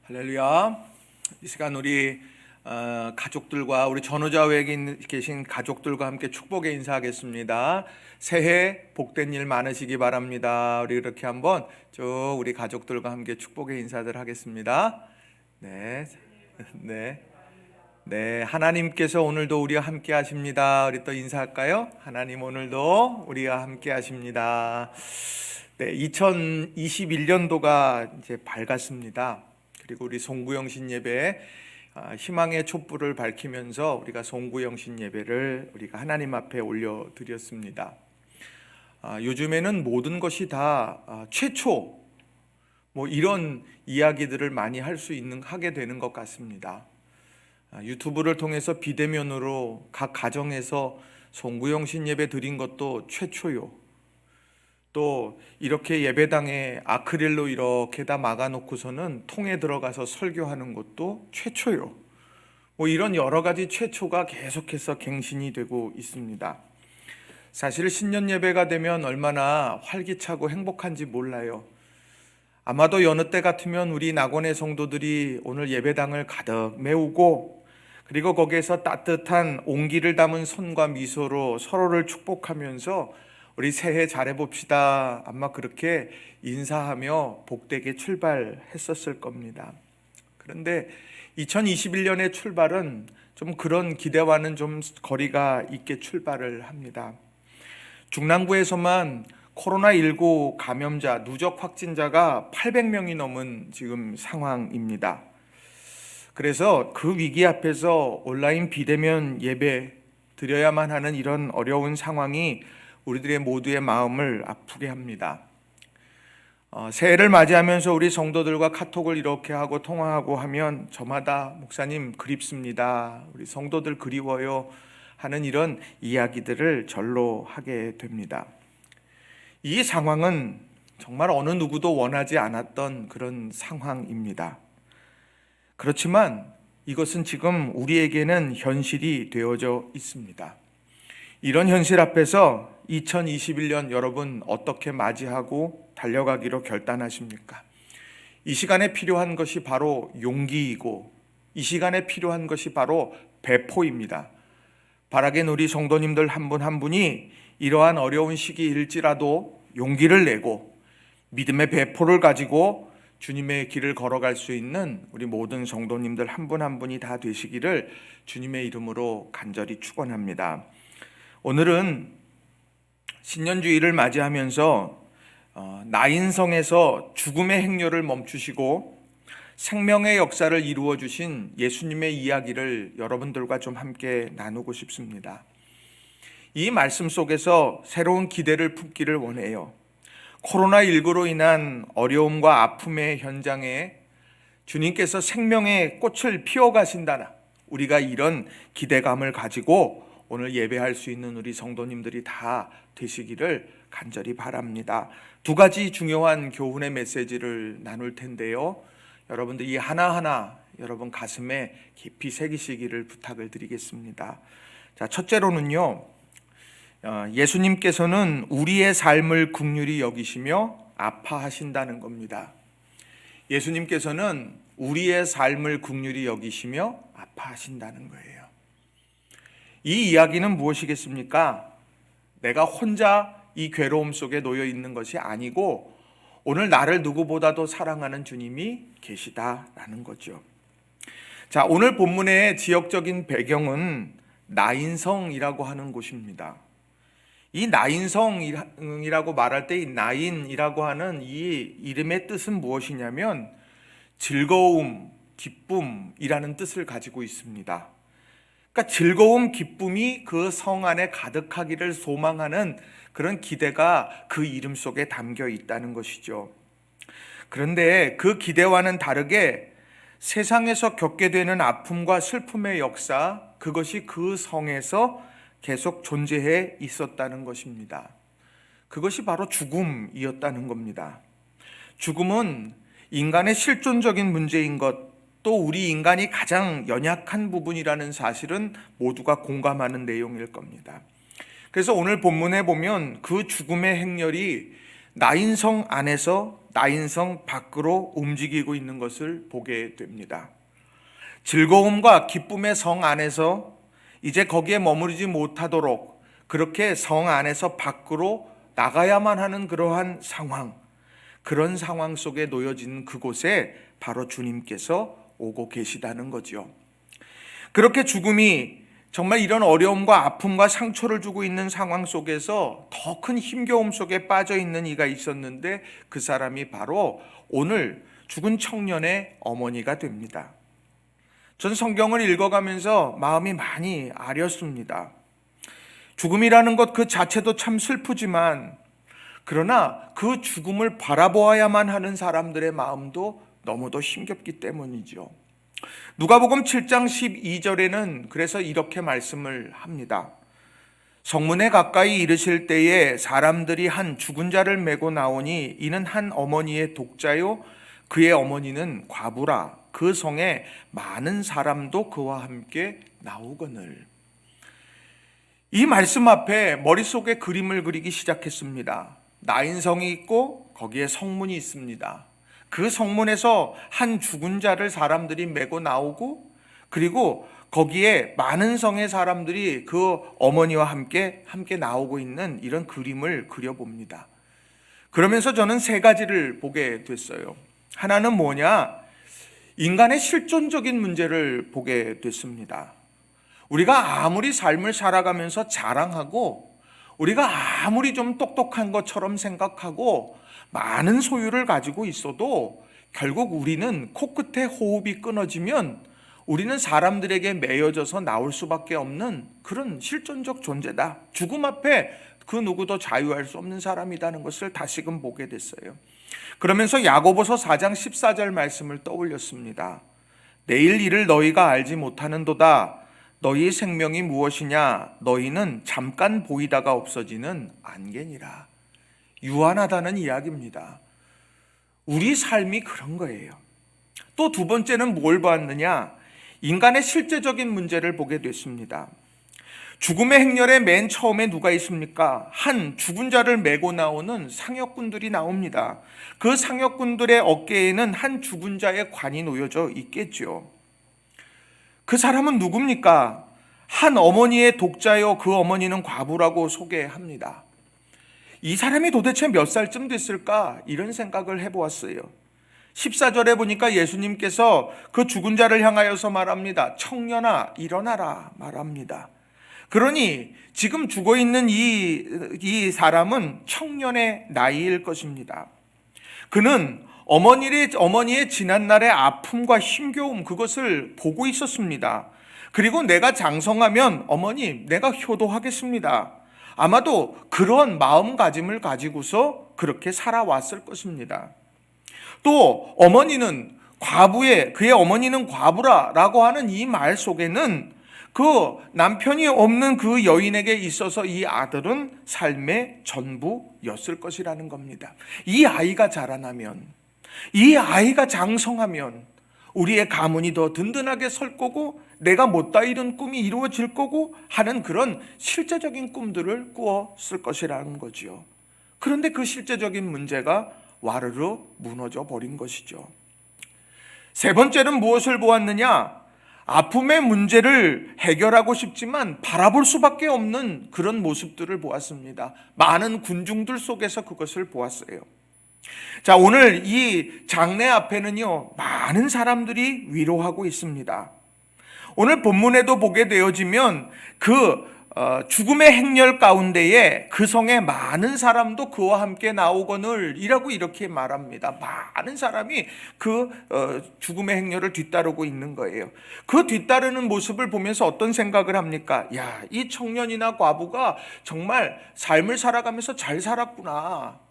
할렐루야. 이 시간 우리 가족들과 우리 전우자외에 계신 가족들과 함께 축복의 인사하겠습니다. 새해 복된 일 많으시기 바랍니다. 우리 이렇게 한번 쭉 우리 가족들과 함께 축복의 인사들 하겠습니다. 네, 네. 하나님께서 오늘도 우리와 함께 하십니다. 우리 또 인사할까요? 하나님 오늘도 우리와 함께 하십니다. 네, 2021년도가 이제 밝았습니다. 그리고 우리 송구영신 예배 희망의 촛불을 밝히면서 우리가 송구영신 예배를 우리가 하나님 앞에 올려드렸습니다. 요즘에는 모든 것이 다 최초 뭐 이런 이야기들을 많이 하게 되는 것 같습니다. 유튜브를 통해서 비대면으로 각 가정에서 송구영신 예배 드린 것도 최초요. 또 이렇게 예배당에 아크릴로 이렇게 다 막아놓고서는 통에 들어가서 설교하는 것도 최초요. 뭐 이런 여러 가지 최초가 계속해서 갱신이 되고 있습니다. 사실 신년 예배가 되면 얼마나 활기차고 행복한지 몰라요. 아마도 여느 때 같으면 우리 낙원의 성도들이 오늘 예배당을 가득 메우고, 그리고 거기에서 따뜻한 온기를 담은 손과 미소로 서로를 축복하면서 우리 새해 잘해봅시다, 아마 그렇게 인사하며 복되게 출발했었을 겁니다. 그런데 2021년의 출발은 좀 그런 기대와는 좀 거리가 있게 출발을 합니다. 중랑구에서만 코로나19 감염자, 누적 확진자가 800명이 넘은 지금 상황입니다. 그래서 그 위기 앞에서 온라인 비대면 예배 드려야만 하는 이런 어려운 상황이 우리들의 모두의 마음을 아프게 합니다. 새해를 맞이하면서 우리 성도들과 카톡을 이렇게 하고 통화하고 하면 저마다 목사님 그립습니다, 우리 성도들 그리워요 하는 이런 이야기들을 절로 하게 됩니다. 이 상황은 정말 어느 누구도 원하지 않았던 그런 상황입니다. 그렇지만 이것은 지금 우리에게는 현실이 되어져 있습니다. 이런 현실 앞에서 2021년 여러분 어떻게 맞이하고 달려가기로 결단하십니까? 이 시간에 필요한 것이 바로 용기이고, 이 시간에 필요한 것이 바로 배포입니다. 바라겐 우리 성도님들 한 분 한 분이 이러한 어려운 시기일지라도 용기를 내고 믿음의 배포를 가지고 주님의 길을 걸어갈 수 있는 우리 모든 성도님들 한 분 한 분이 다 되시기를 주님의 이름으로 간절히 축원합니다. 오늘은 신년주일을 맞이하면서 나인성에서 죽음의 행렬을 멈추시고 생명의 역사를 이루어 주신 예수님의 이야기를 여러분들과 좀 함께 나누고 싶습니다. 이 말씀 속에서 새로운 기대를 품기를 원해요. 코로나19로 인한 어려움과 아픔의 현장에 주님께서 생명의 꽃을 피워가신다나, 우리가 이런 기대감을 가지고 오늘 예배할 수 있는 우리 성도님들이 다 되시기를 간절히 바랍니다. 두 가지 중요한 교훈의 메시지를 나눌 텐데요, 여러분들 이 하나하나 여러분 가슴에 깊이 새기시기를 부탁을 드리겠습니다. 자, 첫째로는요, 예수님께서는 우리의 삶을 긍휼히 여기시며 아파하신다는 겁니다. 예수님께서는 우리의 삶을 긍휼히 여기시며 아파하신다는 거예요. 이 이야기는 무엇이겠습니까? 내가 혼자 이 괴로움 속에 놓여 있는 것이 아니고 오늘 나를 누구보다도 사랑하는 주님이 계시다라는 거죠. 자, 오늘 본문의 지역적인 배경은 나인성이라고 하는 곳입니다. 이 나인성이라고 말할 때 이 나인이라고 하는 이 이름의 뜻은 무엇이냐면 즐거움, 기쁨이라는 뜻을 가지고 있습니다. 그러니까 즐거움, 기쁨이 그 성 안에 가득하기를 소망하는 그런 기대가 그 이름 속에 담겨 있다는 것이죠. 그런데 그 기대와는 다르게 세상에서 겪게 되는 아픔과 슬픔의 역사, 그것이 그 성에서 계속 존재해 있었다는 것입니다. 그것이 바로 죽음이었다는 겁니다. 죽음은 인간의 실존적인 문제인 것, 또 우리 인간이 가장 연약한 부분이라는 사실은 모두가 공감하는 내용일 겁니다. 그래서 오늘 본문에 보면 그 죽음의 행렬이 나인성 안에서 나인성 밖으로 움직이고 있는 것을 보게 됩니다. 즐거움과 기쁨의 성 안에서 이제 거기에 머무르지 못하도록 그렇게 성 안에서 밖으로 나가야만 하는 그러한 상황, 그런 상황 속에 놓여진 그곳에 바로 주님께서 오고 계시다는 거죠. 그렇게 죽음이 정말 이런 어려움과 아픔과 상처를 주고 있는 상황 속에서 더 큰 힘겨움 속에 빠져 있는 이가 있었는데 그 사람이 바로 오늘 죽은 청년의 어머니가 됩니다. 전 성경을 읽어가면서 마음이 많이 아렸습니다. 죽음이라는 것 그 자체도 참 슬프지만 그러나 그 죽음을 바라보아야만 하는 사람들의 마음도 너무도 힘겹기 때문이죠. 누가복음 7장 12절에는 그래서 이렇게 말씀을 합니다. 성문에 가까이 이르실 때에 사람들이 한 죽은 자를 메고 나오니 이는 한 어머니의 독자요 그의 어머니는 과부라. 그 성에 많은 사람도 그와 함께 나오거늘. 이 말씀 앞에 머릿속에 그림을 그리기 시작했습니다. 나인성이 있고 거기에 성문이 있습니다. 그 성문에서 한 죽은 자를 사람들이 메고 나오고 그리고 거기에 많은 성의 사람들이 그 어머니와 함께 나오고 있는 이런 그림을 그려봅니다. 그러면서 저는 세 가지를 보게 됐어요. 하나는 뭐냐? 인간의 실존적인 문제를 보게 됐습니다. 우리가 아무리 삶을 살아가면서 자랑하고 우리가 아무리 좀 똑똑한 것처럼 생각하고 많은 소유를 가지고 있어도 결국 우리는 코끝에 호흡이 끊어지면 우리는 사람들에게 매여져서 나올 수밖에 없는 그런 실존적 존재다. 죽음 앞에 그 누구도 자유할 수 없는 사람이라는 것을 다시금 보게 됐어요. 그러면서 야고보서 4장 14절 말씀을 떠올렸습니다. 내일 일을 너희가 알지 못하는도다. 너희의 생명이 무엇이냐? 너희는 잠깐 보이다가 없어지는 안개니라. 유한하다는 이야기입니다. 우리 삶이 그런 거예요. 또 두 번째는 뭘 봤느냐? 인간의 실제적인 문제를 보게 됐습니다. 죽음의 행렬에 맨 처음에 누가 있습니까? 한 죽은 자를 메고 나오는 상역군들이 나옵니다. 그 상역군들의 어깨에는 한 죽은 자의 관이 놓여져 있겠죠. 그 사람은 누굽니까? 한 어머니의 독자요 그 어머니는 과부라고 소개합니다. 이 사람이 도대체 몇 살쯤 됐을까? 이런 생각을 해보았어요. 14절에 보니까 예수님께서 그 죽은 자를 향하여서 말합니다. 청년아 일어나라 말합니다. 그러니 지금 죽어있는 이 사람은 청년의 나이일 것입니다. 그는 어머니의 지난날의 아픔과 힘겨움 그것을 보고 있었습니다. 그리고 내가 장성하면 어머니 내가 효도하겠습니다. 아마도 그런 마음가짐을 가지고서 그렇게 살아왔을 것입니다. 또 어머니는 그의 어머니는 과부라라고 하는 이 말 속에는 그 남편이 없는 그 여인에게 있어서 이 아들은 삶의 전부였을 것이라는 겁니다. 이 아이가 자라나면, 이 아이가 장성하면 우리의 가문이 더 든든하게 설 거고 내가 못다 이룬 꿈이 이루어질 거고 하는 그런 실제적인 꿈들을 꾸었을 것이라는 거지요. 그런데 그 실제적인 문제가 와르르 무너져 버린 것이죠. 세 번째는 무엇을 보았느냐? 아픔의 문제를 해결하고 싶지만 바라볼 수밖에 없는 그런 모습들을 보았습니다. 많은 군중들 속에서 그것을 보았어요. 자, 오늘 이 장례 앞에는요, 많은 사람들이 위로하고 있습니다. 오늘 본문에도 보게 되어지면 죽음의 행렬 가운데에 그 성에 많은 사람도 그와 함께 나오거늘 이라고 이렇게 말합니다. 많은 사람이 죽음의 행렬을 뒤따르고 있는 거예요. 그 뒤따르는 모습을 보면서 어떤 생각을 합니까? 야, 이 청년이나 과부가 정말 삶을 살아가면서 잘 살았구나.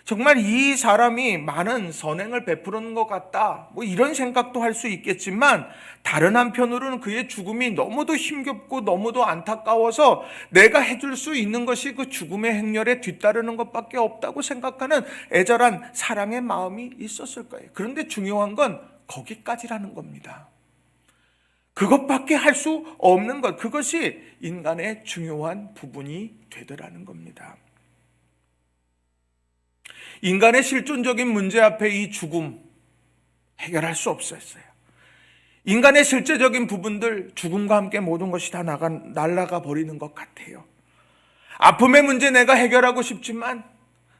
정말 이 사람이 많은 선행을 베푸는 것 같다. 이런 생각도 할 수 있겠지만 다른 한편으로는 그의 죽음이 너무도 힘겹고 너무도 안타까워서 내가 해줄 수 있는 것이 그 죽음의 행렬에 뒤따르는 것밖에 없다고 생각하는 애절한 사랑의 마음이 있었을 거예요. 그런데 중요한 건 거기까지라는 겁니다. 그것밖에 할 수 없는 것, 그것이 인간의 중요한 부분이 되더라는 겁니다. 인간의 실존적인 문제 앞에 이 죽음 해결할 수 없었어요. 인간의 실제적인 부분들, 죽음과 함께 모든 것이 다 날아가 버리는 것 같아요. 아픔의 문제 내가 해결하고 싶지만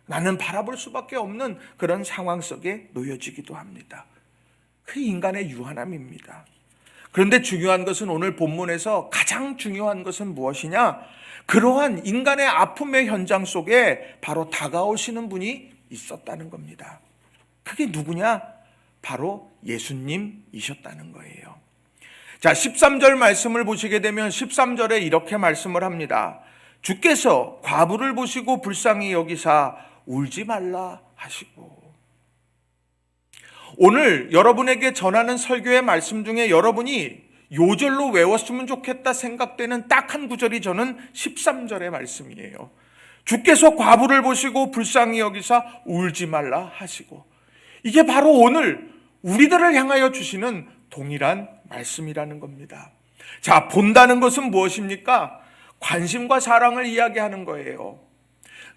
나는 바라볼 수밖에 없는 그런 상황 속에 놓여지기도 합니다. 그 인간의 유한함입니다. 그런데 중요한 것은, 오늘 본문에서 가장 중요한 것은 무엇이냐? 그러한 인간의 아픔의 현장 속에 바로 다가오시는 분이 있었다는 겁니다. 그게 누구냐? 바로 예수님이셨다는 거예요. 자, 13절 말씀을 보시게 되면 13절에 이렇게 말씀을 합니다. 주께서 과부를 보시고 불쌍히 여기사 울지 말라 하시고. 오늘 여러분에게 전하는 설교의 말씀 중에 여러분이 요절로 외웠으면 좋겠다 생각되는 딱 한 구절이 저는 13절의 말씀이에요. 주께서 과부를 보시고 불쌍히 여기사 울지 말라 하시고. 이게 바로 오늘 우리들을 향하여 주시는 동일한 말씀이라는 겁니다. 자, 본다는 것은 무엇입니까? 관심과 사랑을 이야기하는 거예요.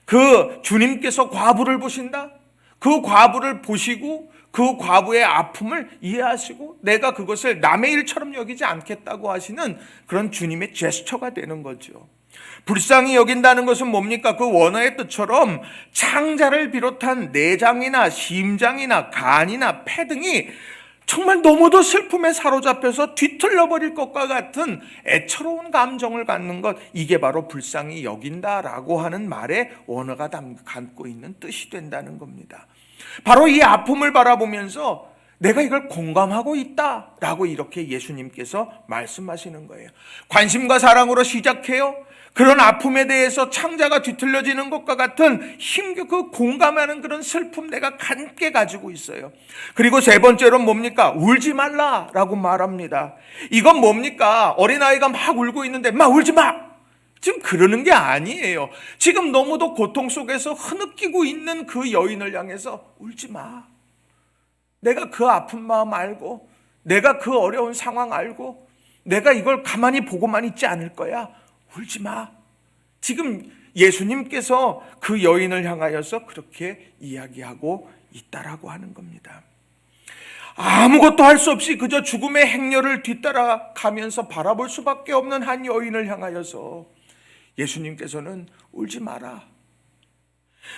그 주님께서 과부를 보신다? 그 과부를 보시고 그 과부의 아픔을 이해하시고 내가 그것을 남의 일처럼 여기지 않겠다고 하시는 그런 주님의 제스처가 되는 거죠. 불쌍히 여긴다는 것은 뭡니까? 그 원어의 뜻처럼 창자를 비롯한 내장이나 심장이나 간이나 폐 등이 정말 너무도 슬픔에 사로잡혀서 뒤틀려버릴 것과 같은 애처로운 감정을 갖는 것, 이게 바로 불쌍히 여긴다라고 하는 말의 원어가 담고 있는 뜻이 된다는 겁니다. 바로 이 아픔을 바라보면서 내가 이걸 공감하고 있다라고 이렇게 예수님께서 말씀하시는 거예요. 관심과 사랑으로 시작해요. 그런 아픔에 대해서 창자가 뒤틀려지는 것과 같은 그 공감하는 그런 슬픔 내가 함께 가지고 있어요. 그리고 세 번째로는 뭡니까? 울지 말라라고 말합니다. 이건 뭡니까? 어린아이가 막 울고 있는데 막 울지 마! 지금 그러는 게 아니에요. 지금 너무도 고통 속에서 흐느끼고 있는 그 여인을 향해서 울지 마. 내가 그 아픈 마음 알고, 내가 그 어려운 상황 알고, 내가 이걸 가만히 보고만 있지 않을 거야. 울지 마. 지금 예수님께서 그 여인을 향하여서 그렇게 이야기하고 있다라고 하는 겁니다. 아무것도 할 수 없이 그저 죽음의 행렬을 뒤따라가면서 바라볼 수밖에 없는 한 여인을 향하여서 예수님께서는 울지 마라.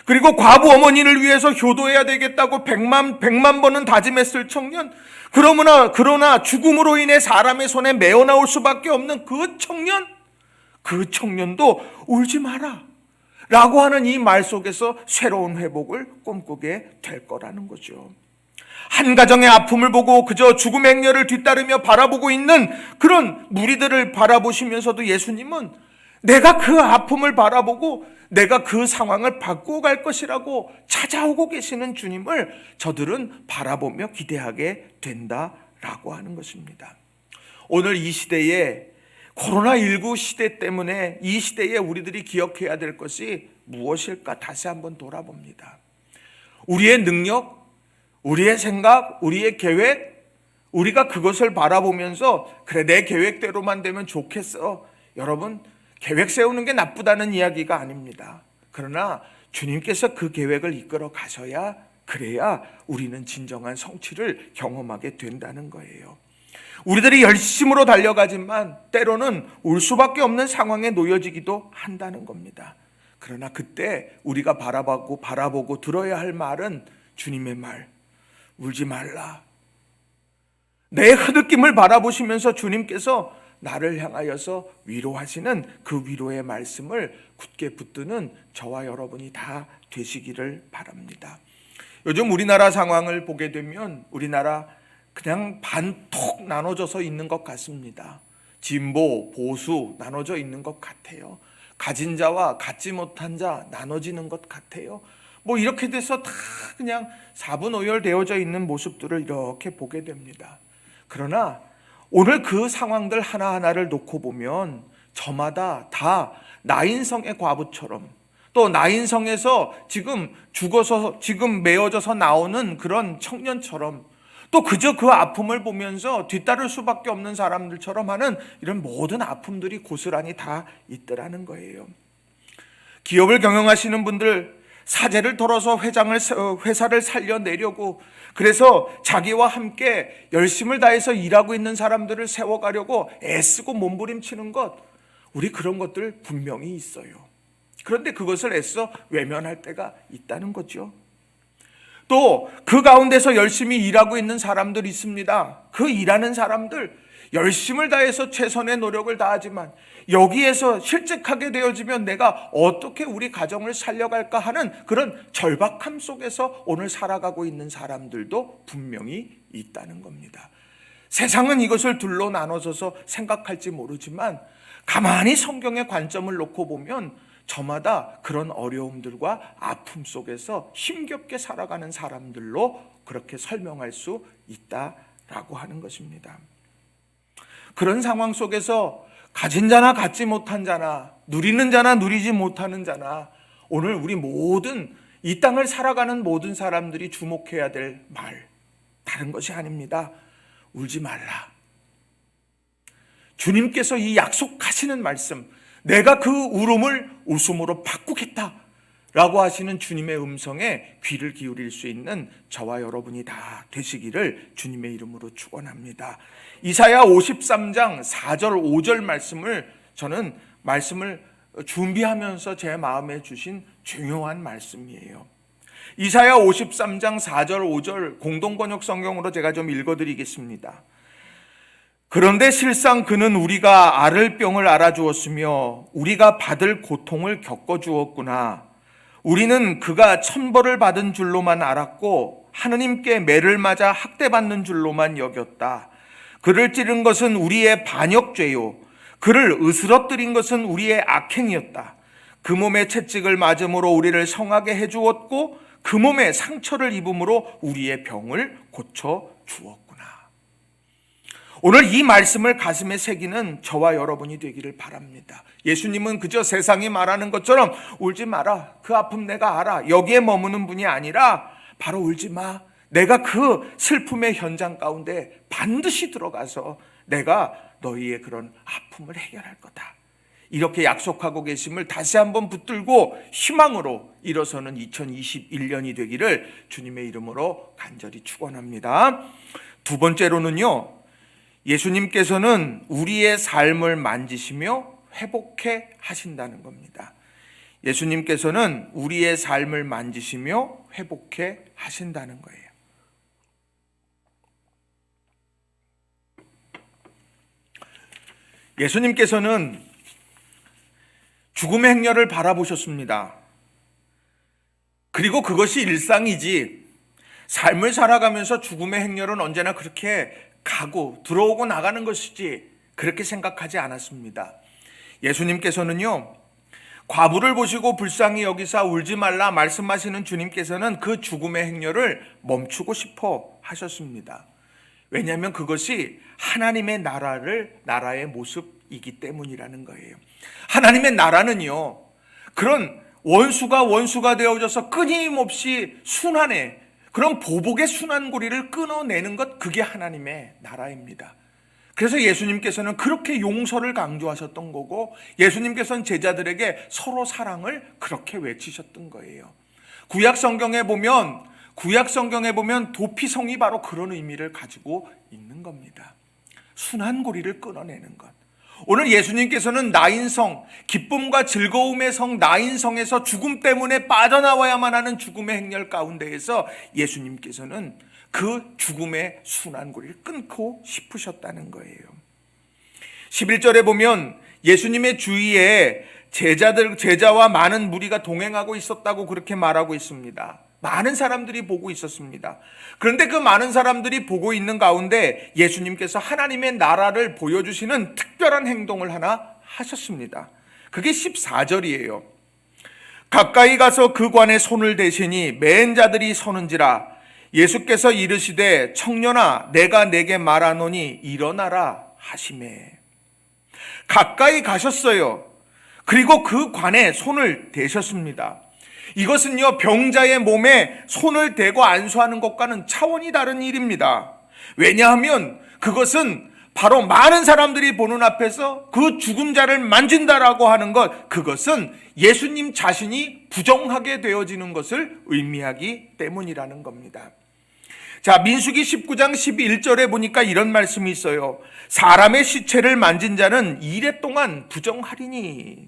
그리고 과부 어머니를 위해서 효도해야 되겠다고 백만 번은 다짐했을 청년, 그러나 죽음으로 인해 사람의 손에 메어 나올 수밖에 없는 그 청년도 울지 마라 라고 하는 이 말 속에서 새로운 회복을 꿈꾸게 될 거라는 거죠. 한 가정의 아픔을 보고 그저 죽음의 행렬을 뒤따르며 바라보고 있는 그런 무리들을 바라보시면서도 예수님은 내가 그 아픔을 바라보고 내가 그 상황을 바꾸어 갈 것이라고 찾아오고 계시는 주님을 저들은 바라보며 기대하게 된다라고 하는 것입니다. 오늘 이 시대에 코로나19 시대 때문에 이 시대에 우리들이 기억해야 될 것이 무엇일까 다시 한번 돌아봅니다. 우리의 능력, 우리의 생각, 우리의 계획, 우리가 그것을 바라보면서 그래 내 계획대로만 되면 좋겠어. 여러분, 계획 세우는 게 나쁘다는 이야기가 아닙니다. 그러나 주님께서 그 계획을 이끌어 가셔야, 그래야 우리는 진정한 성취를 경험하게 된다는 거예요. 우리들이 열심으로 달려가지만 때로는 울 수밖에 없는 상황에 놓여지기도 한다는 겁니다. 그러나 그때 우리가 바라보고 들어야 할 말은 주님의 말, 울지 말라. 내 흐느낌을 바라보시면서 주님께서 나를 향하여서 위로하시는 그 위로의 말씀을 굳게 붙드는 저와 여러분이 다 되시기를 바랍니다. 요즘 우리나라 상황을 보게 되면 우리나라 그냥 반톡 나눠져서 있는 것 같습니다. 진보, 보수 나눠져 있는 것 같아요. 가진 자와 갖지 못한 자 나눠지는 것 같아요. 뭐 이렇게 돼서 다 그냥 사분오열되어져 있는 모습들을 이렇게 보게 됩니다. 그러나 오늘 그 상황들 하나하나를 놓고 보면 저마다 다 나인성의 과부처럼, 또 나인성에서 지금 죽어서 지금 메어져서 나오는 그런 청년처럼, 또 그저 그 아픔을 보면서 뒤따를 수밖에 없는 사람들처럼 하는 이런 모든 아픔들이 고스란히 다 있더라는 거예요. 기업을 경영하시는 분들, 사재를 털어서 회사를 살려내려고, 그래서 자기와 함께 열심을 다해서 일하고 있는 사람들을 세워가려고 애쓰고 몸부림치는 것, 우리 그런 것들 분명히 있어요. 그런데 그것을 애써 외면할 때가 있다는 거죠. 또 그 가운데서 열심히 일하고 있는 사람들이 있습니다. 그 일하는 사람들 열심을 다해서 최선의 노력을 다하지만 여기에서 실직하게 되어지면 내가 어떻게 우리 가정을 살려갈까 하는 그런 절박함 속에서 오늘 살아가고 있는 사람들도 분명히 있다는 겁니다. 세상은 이것을 둘로 나눠져서 생각할지 모르지만 가만히 성경의 관점을 놓고 보면 저마다 그런 어려움들과 아픔 속에서 힘겹게 살아가는 사람들로 그렇게 설명할 수 있다라고 하는 것입니다. 그런 상황 속에서 가진 자나 갖지 못한 자나, 누리는 자나 누리지 못하는 자나, 오늘 우리 모든 이 땅을 살아가는 모든 사람들이 주목해야 될 말, 다른 것이 아닙니다. 울지 말라. 주님께서 이 약속하시는 말씀, 내가 그 울음을 웃음으로 바꾸겠다 라고 하시는 주님의 음성에 귀를 기울일 수 있는 저와 여러분이 다 되시기를 주님의 이름으로 축원합니다. 이사야 53장 4절 5절 말씀을 저는 말씀을 준비하면서 제 마음에 주신 중요한 말씀이에요. 이사야 53장 4절 5절 공동번역 성경으로 제가 좀 읽어드리겠습니다. 그런데 실상 그는 우리가 앓을 병을 알아주었으며 우리가 받을 고통을 겪어주었구나. 우리는 그가 천벌을 받은 줄로만 알았고 하느님께 매를 맞아 학대받는 줄로만 여겼다. 그를 찌른 것은 우리의 반역죄요, 그를 으스러뜨린 것은 우리의 악행이었다. 그 몸의 채찍을 맞음으로 우리를 성하게 해주었고 그 몸에 상처를 입음으로 우리의 병을 고쳐주었구나. 오늘 이 말씀을 가슴에 새기는 저와 여러분이 되기를 바랍니다. 예수님은 그저 세상이 말하는 것처럼 울지 마라, 그 아픔 내가 알아, 여기에 머무는 분이 아니라 바로 울지 마, 내가 그 슬픔의 현장 가운데 반드시 들어가서 내가 너희의 그런 아픔을 해결할 거다, 이렇게 약속하고 계심을 다시 한번 붙들고 희망으로 일어서는 2021년이 되기를 주님의 이름으로 간절히 축원합니다. 두 번째로는요, 예수님께서는 우리의 삶을 만지시며 회복해 하신다는 겁니다. 예수님께서는 우리의 삶을 만지시며 회복해 하신다는 거예요. 예수님께서는 죽음의 행렬을 바라보셨습니다. 그리고 그것이 일상이지, 삶을 살아가면서 죽음의 행렬은 언제나 그렇게 가고 들어오고 나가는 것이지 그렇게 생각하지 않았습니다. 예수님께서는요, 과부를 보시고 불쌍히 여기사 울지 말라 말씀하시는 주님께서는 그 죽음의 행렬을 멈추고 싶어 하셨습니다. 왜냐하면 그것이 하나님의 나라의 모습이기 때문이라는 거예요. 하나님의 나라는요, 그런 원수가 되어져서 끊임없이 순환해 그런 보복의 순환고리를 끊어내는 것, 그게 하나님의 나라입니다. 그래서 예수님께서는 그렇게 용서를 강조하셨던 거고, 예수님께서는 제자들에게 서로 사랑을 그렇게 외치셨던 거예요. 구약 성경에 보면 도피성이 바로 그런 의미를 가지고 있는 겁니다. 순환고리를 끊어내는 것. 오늘 예수님께서는 나인성, 기쁨과 즐거움의 성 나인성에서 죽음 때문에 빠져나와야만 하는 죽음의 행렬 가운데에서 예수님께서는 그 죽음의 순환고리를 끊고 싶으셨다는 거예요. 11절에 보면 예수님의 주위에 제자와 많은 무리가 동행하고 있었다고 그렇게 말하고 있습니다. 많은 사람들이 보고 있었습니다. 그런데 그 많은 사람들이 보고 있는 가운데 예수님께서 하나님의 나라를 보여주시는 특별한 행동을 하나 하셨습니다. 그게 14절이에요. 가까이 가서 그 관에 손을 대시니 매인 자들이 서는지라. 예수께서 이르시되 청년아 내가 내게 말하노니 일어나라 하시매. 가까이 가셨어요. 그리고 그 관에 손을 대셨습니다. 이것은요, 병자의 몸에 손을 대고 안수하는 것과는 차원이 다른 일입니다. 왜냐하면 그것은 바로 많은 사람들이 보는 앞에서 그 죽은 자를 만진다라고 하는 것, 그것은 예수님 자신이 부정하게 되어지는 것을 의미하기 때문이라는 겁니다. 자, 민수기 19장 11절에 보니까 이런 말씀이 있어요. 사람의 시체를 만진 자는 이레 동안 부정하리니.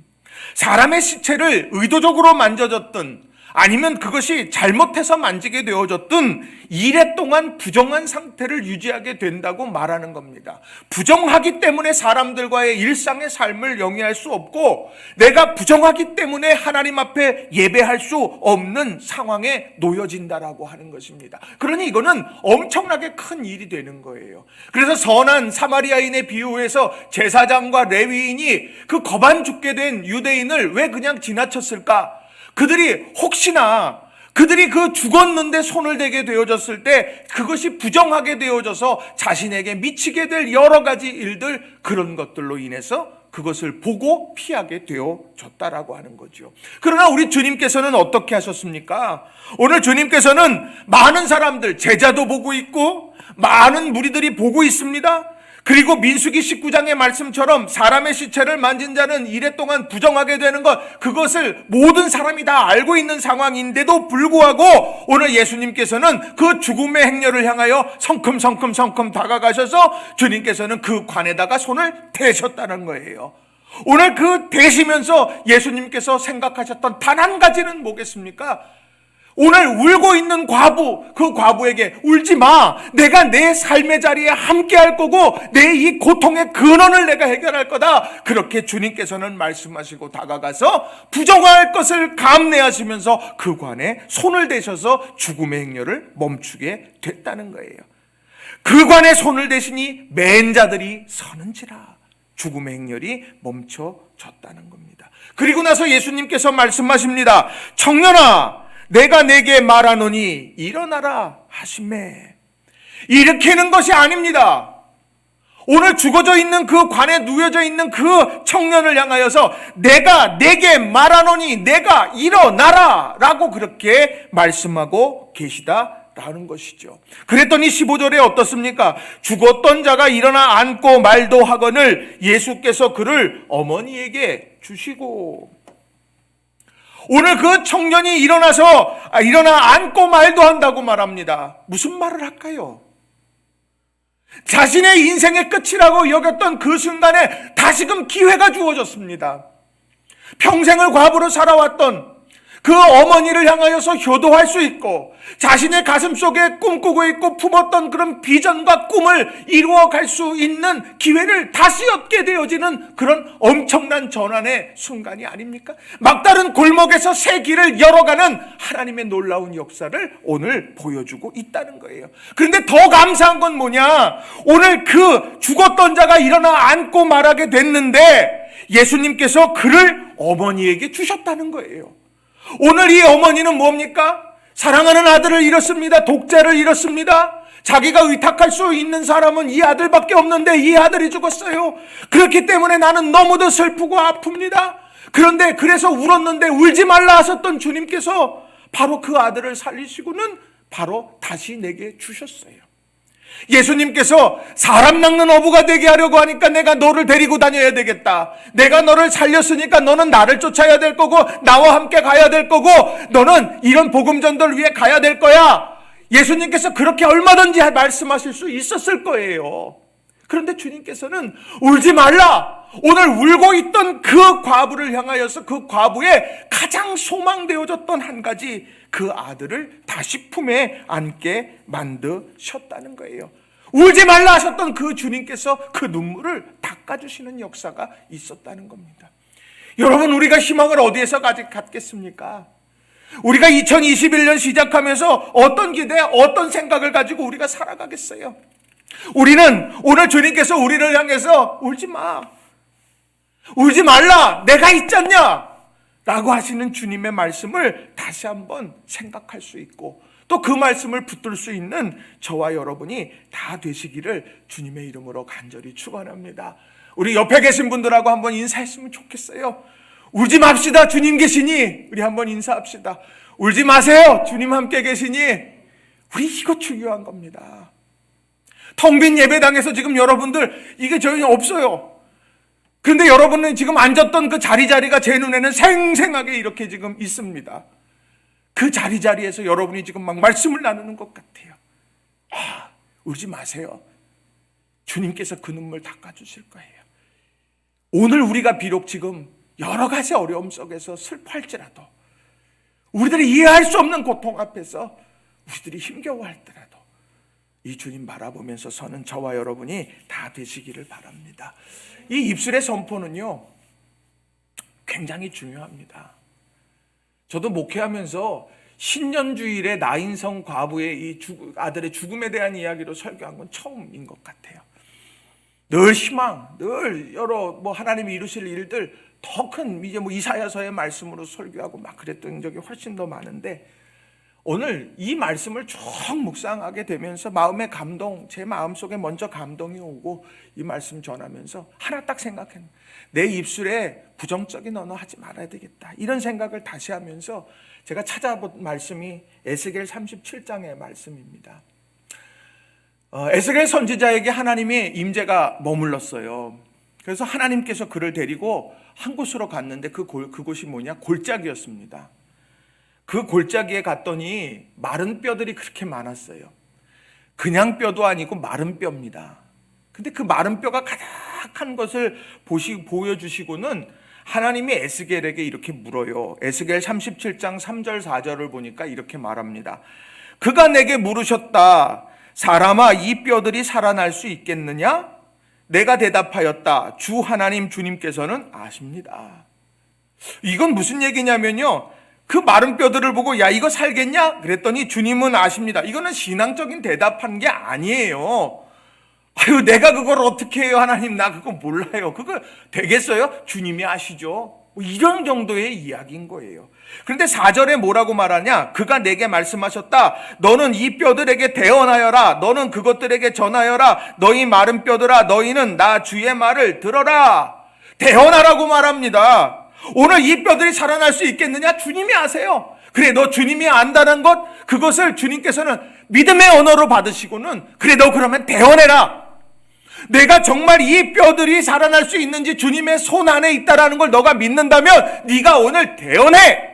사람의 시체를 의도적으로 만져졌든 아니면 그것이 잘못해서 만지게 되어졌든 이레 동안 부정한 상태를 유지하게 된다고 말하는 겁니다. 부정하기 때문에 사람들과의 일상의 삶을 영위할 수 없고, 내가 부정하기 때문에 하나님 앞에 예배할 수 없는 상황에 놓여진다라고 하는 것입니다. 그러니 이거는 엄청나게 큰 일이 되는 거예요. 그래서 선한 사마리아인의 비유에서 제사장과 레위인이 그 거반 죽게 된 유대인을 왜 그냥 지나쳤을까? 그들이 혹시나 그들이 그 죽었는데 손을 대게 되어졌을 때 그것이 부정하게 되어져서 자신에게 미치게 될 여러 가지 일들, 그런 것들로 인해서 그것을 보고 피하게 되어졌다라고 하는 거죠. 그러나 우리 주님께서는 어떻게 하셨습니까? 오늘 주님께서는 많은 사람들, 제자도 보고 있고 많은 무리들이 보고 있습니다. 그리고 민수기 19장의 말씀처럼 사람의 시체를 만진 자는 이레 동안 부정하게 되는 것, 그것을 모든 사람이 다 알고 있는 상황인데도 불구하고 오늘 예수님께서는 그 죽음의 행렬을 향하여 성큼성큼 다가가셔서 주님께서는 그 관에다가 손을 대셨다는 거예요. 오늘 그 대시면서 예수님께서 생각하셨던 단 한 가지는 뭐겠습니까? 오늘 울고 있는 과부, 그 과부에게 울지 마. 내가 내 삶의 자리에 함께 할 거고 내 이 고통의 근원을 내가 해결할 거다. 그렇게 주님께서는 말씀하시고 다가가서 부정할 것을 감내하시면서 그 관에 손을 대셔서 죽음의 행렬을 멈추게 됐다는 거예요. 그 관에 손을 대시니 맨 자들이 서는지라. 죽음의 행렬이 멈춰졌다는 겁니다. 그리고 나서 예수님께서 말씀하십니다. 청년아, 내가 내게 말하노니 일어나라 하시매. 일으키는 것이 아닙니다. 오늘 죽어져 있는 그 관에 누워져 있는 그 청년을 향하여서 내가 내게 말하노니 내가 일어나라 라고 그렇게 말씀하고 계시다라는 것이죠. 그랬더니 15절에 어떻습니까? 죽었던 자가 일어나 앉고 말도 하거늘 예수께서 그를 어머니에게 주시고. 오늘 그 청년이 일어나 앉고 말도 한다고 말합니다. 무슨 말을 할까요? 자신의 인생의 끝이라고 여겼던 그 순간에 다시금 기회가 주어졌습니다. 평생을 과부로 살아왔던 그 어머니를 향하여서 효도할 수 있고 자신의 가슴 속에 꿈꾸고 있고 품었던 그런 비전과 꿈을 이루어갈 수 있는 기회를 다시 얻게 되어지는 그런 엄청난 전환의 순간이 아닙니까? 막다른 골목에서 새 길을 열어가는 하나님의 놀라운 역사를 오늘 보여주고 있다는 거예요. 그런데 더 감사한 건 뭐냐? 오늘 그 죽었던 자가 일어나 앉고 말하게 됐는데 예수님께서 그를 어머니에게 주셨다는 거예요. 오늘 이 어머니는 뭡니까? 사랑하는 아들을 잃었습니다. 독자를 잃었습니다. 자기가 의탁할 수 있는 사람은 이 아들밖에 없는데 이 아들이 죽었어요. 그렇기 때문에 나는 너무도 슬프고 아픕니다. 그런데 그래서 울었는데 울지 말라 하셨던 주님께서 바로 그 아들을 살리시고는 바로 다시 내게 주셨어요. 예수님께서 사람 낚는 어부가 되게 하려고 하니까 내가 너를 데리고 다녀야 되겠다. 내가 너를 살렸으니까 너는 나를 쫓아야 될 거고 나와 함께 가야 될 거고 너는 이런 복음 전도를 위해 가야 될 거야. 예수님께서 그렇게 얼마든지 말씀하실 수 있었을 거예요. 그런데 주님께서는 울지 말라. 오늘 울고 있던 그 과부를 향하여서 그 과부의 가장 소망되어졌던 한 가지, 그 아들을 다시 품에 안게 만드셨다는 거예요. 울지 말라 하셨던 그 주님께서 그 눈물을 닦아주시는 역사가 있었다는 겁니다. 여러분, 우리가 희망을 어디에서 갖겠습니까? 우리가 2021년 시작하면서 어떤 기대, 어떤 생각을 가지고 우리가 살아가겠어요? 우리는 오늘 주님께서 우리를 향해서 울지 마, 울지 말라, 내가 있잖냐 라고 하시는 주님의 말씀을 다시 한번 생각할 수 있고 또 그 말씀을 붙들 수 있는 저와 여러분이 다 되시기를 주님의 이름으로 간절히 축원합니다. 우리 옆에 계신 분들하고 한번 인사했으면 좋겠어요. 울지 맙시다, 주님 계시니. 우리 한번 인사합시다. 울지 마세요, 주님 함께 계시니. 우리 이거 중요한 겁니다. 텅 빈 예배당에서 지금 여러분들 이게 저희 없어요. 그런데 여러분은 지금 앉았던 그 자리가 제 눈에는 생생하게 이렇게 지금 있습니다. 그 자리에서 여러분이 지금 막 말씀을 나누는 것 같아요. 울지 마세요. 주님께서 그 눈물 닦아주실 거예요. 오늘 우리가 비록 지금 여러 가지 어려움 속에서 슬퍼할지라도, 우리들이 이해할 수 없는 고통 앞에서 우리들이 힘겨워할지라도 이 주님 바라보면서 서는 저와 여러분이 다 되시기를 바랍니다. 이 입술의 선포는요, 굉장히 중요합니다. 저도 목회하면서 신년주일에 나인성 과부의 이 아들의 죽음에 대한 이야기로 설교한 건 처음인 것 같아요. 늘 희망, 늘 여러 하나님이 이루실 일들, 더 큰 이제 이사야서의 말씀으로 설교하고 막 그랬던 적이 훨씬 더 많은데, 오늘 이 말씀을 쭉 묵상하게 되면서 마음의 감동, 제 마음속에 먼저 감동이 오고 이 말씀 전하면서 하나 딱 생각했는데, 내 입술에 부정적인 언어 하지 말아야 되겠다, 이런 생각을 다시 하면서 제가 찾아본 말씀이 에스겔 37장의 말씀입니다. 에스겔 선지자에게 하나님의 임재가 머물렀어요. 그래서 하나님께서 그를 데리고 한 곳으로 갔는데 그곳이 뭐냐? 골짜기였습니다. 그 골짜기에 갔더니 마른 뼈들이 그렇게 많았어요. 그냥 뼈도 아니고 마른 뼈입니다. 근데 그 마른 뼈가 가득한 것을 보여주시고는 하나님이 에스겔에게 이렇게 물어요. 에스겔 37장 3절 4절을 보니까 이렇게 말합니다. 그가 내게 물으셨다. 사람아, 이 뼈들이 살아날 수 있겠느냐? 내가 대답하였다. 주 하나님 주님께서는 아십니다. 이건 무슨 얘기냐면요, 그 마른 뼈들을 보고 야, 이거 살겠냐? 그랬더니 주님은 아십니다. 이거는 신앙적인 대답한 게 아니에요. 아유, 내가 그걸 어떻게 해요? 하나님, 나 그거 몰라요. 그거 되겠어요? 주님이 아시죠? 이런 정도의 이야기인 거예요. 그런데 4절에 뭐라고 말하냐? 그가 내게 말씀하셨다. 너는 이 뼈들에게 대언하여라. 너는 그것들에게 전하여라. 너희 마른 뼈들아, 너희는 나 주의 말을 들어라. 대언하라고 말합니다. 오늘 이 뼈들이 살아날 수 있겠느냐? 주님이 아세요. 그래, 너 주님이 안다는 것, 그것을 주님께서는 믿음의 언어로 받으시고는, 그래, 너 그러면 대언해라. 내가 정말 이 뼈들이 살아날 수 있는지 주님의 손 안에 있다라는 걸 너가 믿는다면 네가 오늘 대언해.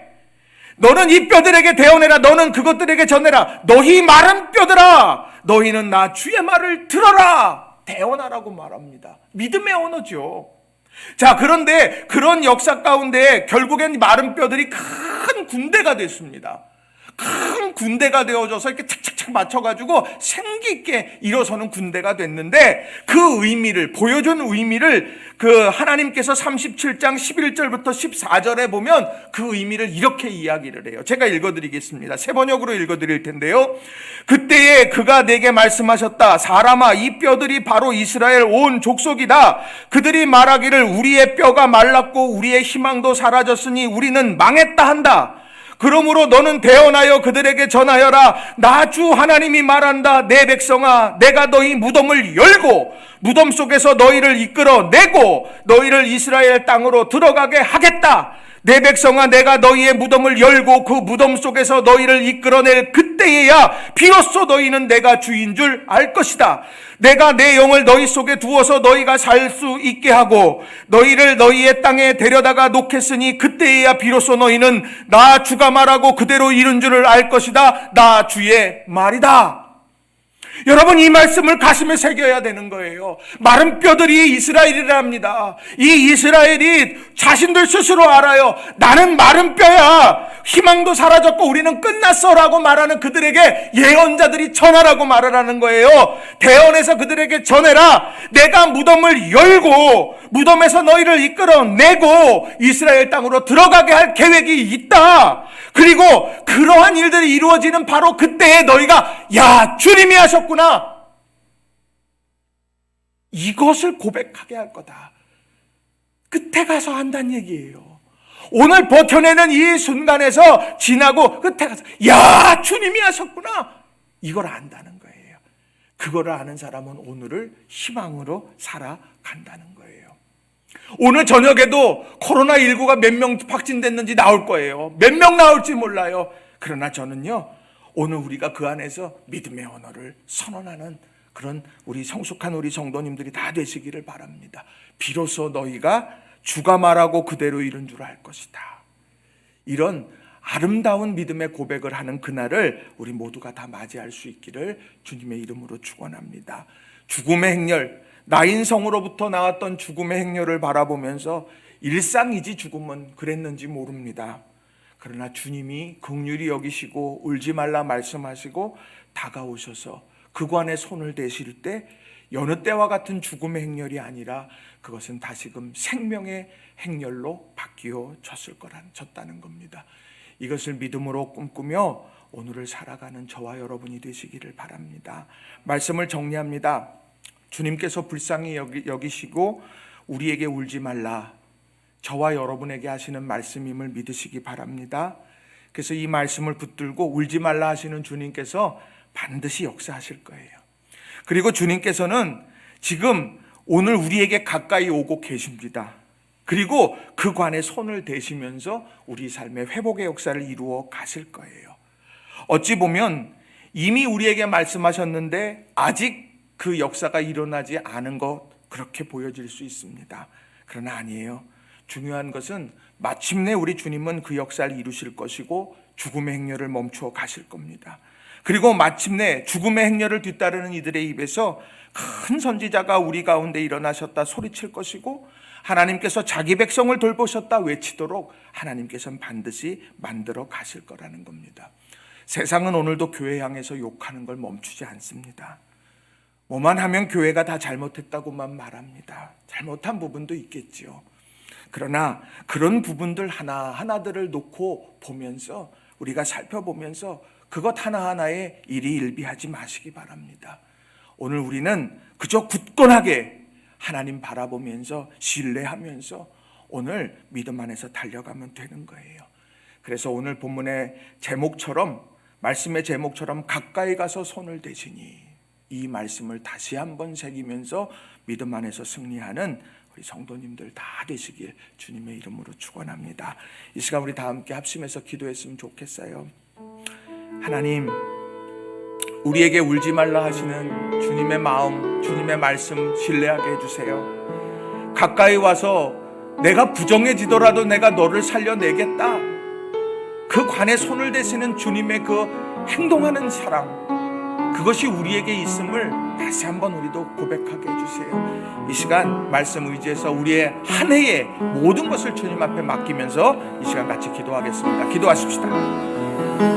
너는 이 뼈들에게 대언해라. 너는 그것들에게 전해라. 너희 마른 뼈들아, 너희는 나 주의 말을 들어라. 대언하라고 말합니다. 믿음의 언어죠. 자, 그런데 그런 역사 가운데 결국엔 마른 뼈들이 큰 군대가 됐습니다. 큰 군대가 되어져서 이렇게 착착착 맞춰가지고 생기 있게 일어서는 군대가 됐는데, 그 의미를, 보여준 의미를 그 하나님께서 37장 11절부터 14절에 보면 그 의미를 이렇게 이야기를 해요. 제가 읽어드리겠습니다. 세 번역으로 읽어드릴 텐데요. 그때에 그가 내게 말씀하셨다. 사람아, 이 뼈들이 바로 이스라엘 온 족속이다. 그들이 말하기를 우리의 뼈가 말랐고 우리의 희망도 사라졌으니 우리는 망했다 한다. 그러므로 너는 대언하여 그들에게 전하여라. 나 주 하나님이 말한다. 내 백성아, 내가 너희 무덤을 열고 무덤 속에서 너희를 이끌어내고 너희를 이스라엘 땅으로 들어가게 하겠다. 내 백성아, 내가 너희의 무덤을 열고 그 무덤 속에서 너희를 이끌어낼 그때에야 비로소 너희는 내가 주인 줄 알 것이다. 내가 내 영을 너희 속에 두어서 너희가 살 수 있게 하고 너희를 너희의 땅에 데려다가 놓겠으니 그때에야 비로소 너희는 나 주가 말하고 그대로 이룬 줄을 알 것이다. 나 주의 말이다. 여러분, 이 말씀을 가슴에 새겨야 되는 거예요. 마른 뼈들이 이스라엘이랍니다. 이 이스라엘이 자신들 스스로 알아요. 나는 마른 뼈야. 희망도 사라졌고 우리는 끝났어라고 말하는 그들에게 예언자들이 전하라고 말하라는 거예요. 대언해서 그들에게 전해라. 내가 무덤을 열고 무덤에서 너희를 이끌어내고 이스라엘 땅으로 들어가게 할 계획이 있다. 그리고 그러한 일들이 이루어지는 바로 그때에 너희가 야, 주님이 하셨구나, 이것을 고백하게 할 거다. 끝에 가서 한다는 얘기예요. 오늘 버텨내는 이 순간에서 지나고 끝에 가서 야, 주님이 하셨구나, 이걸 안다는 거예요. 그거를 아는 사람은 오늘을 희망으로 살아간다는 거예요. 오늘 저녁에도 코로나19가 몇 명 확진됐는지 나올 거예요. 몇 명 나올지 몰라요. 그러나 저는요, 오늘 우리가 그 안에서 믿음의 언어를 선언하는 그런 우리 성숙한 우리 성도님들이 다 되시기를 바랍니다. 비로소 너희가 주가 말하고 그대로 이룬 줄 알 것이다. 이런 아름다운 믿음의 고백을 하는 그날을 우리 모두가 다 맞이할 수 있기를 주님의 이름으로 축원합니다. 죽음의 행렬, 나인성으로부터 나왔던 죽음의 행렬을 바라보면서 일상이지 죽음은 그랬는지 모릅니다. 그러나 주님이 긍휼히 여기시고 울지 말라 말씀하시고 다가오셔서 그 관에 손을 대실 때 여느 때와 같은 죽음의 행렬이 아니라 그것은 다시금 생명의 행렬로 바뀌어졌다는 겁니다. 이것을 믿음으로 꿈꾸며 오늘을 살아가는 저와 여러분이 되시기를 바랍니다. 말씀을 정리합니다. 주님께서 불쌍히 여기시고 우리에게 울지 말라, 저와 여러분에게 하시는 말씀임을 믿으시기 바랍니다. 그래서 이 말씀을 붙들고 울지 말라 하시는 주님께서 반드시 역사하실 거예요. 그리고 주님께서는 지금 오늘 우리에게 가까이 오고 계십니다. 그리고 그 관에 손을 대시면서 우리 삶의 회복의 역사를 이루어 가실 거예요. 어찌 보면 이미 우리에게 말씀하셨는데 아직 그 역사가 일어나지 않은 것, 그렇게 보여질 수 있습니다. 그러나 아니에요. 중요한 것은 마침내 우리 주님은 그 역사를 이루실 것이고 죽음의 행렬을 멈추어 가실 겁니다. 그리고 마침내 죽음의 행렬을 뒤따르는 이들의 입에서 큰 선지자가 우리 가운데 일어나셨다 소리칠 것이고 하나님께서 자기 백성을 돌보셨다 외치도록 하나님께서는 반드시 만들어 가실 거라는 겁니다. 세상은 오늘도 교회 향해서 욕하는 걸 멈추지 않습니다. 뭐만 하면 교회가 다 잘못했다고만 말합니다. 잘못한 부분도 있겠지요. 그러나 그런 부분들 하나하나들을 놓고 보면서 우리가 살펴보면서 그것 하나하나에 일희일비하지 마시기 바랍니다. 오늘 우리는 그저 굳건하게 하나님 바라보면서 신뢰하면서 오늘 믿음 안에서 달려가면 되는 거예요. 그래서 오늘 본문의 제목처럼, 말씀의 제목처럼 가까이 가서 손을 대시니, 이 말씀을 다시 한번 새기면서 믿음 안에서 승리하는 우리 성도님들 다 되시길 주님의 이름으로 축원합니다. 이 시간 우리 다 함께 합심해서 기도했으면 좋겠어요. 하나님, 우리에게 울지 말라 하시는 주님의 마음, 주님의 말씀 신뢰하게 해주세요. 가까이 와서 내가 부정해지더라도 내가 너를 살려내겠다, 그 관에 손을 대시는 주님의 그 행동하는 사랑, 그것이 우리에게 있음을 다시 한번 우리도 고백하게 해주세요. 이 시간 말씀 의지해서 우리의 한 해의 모든 것을 주님 앞에 맡기면서 이 시간 같이 기도하겠습니다. 기도하십시다.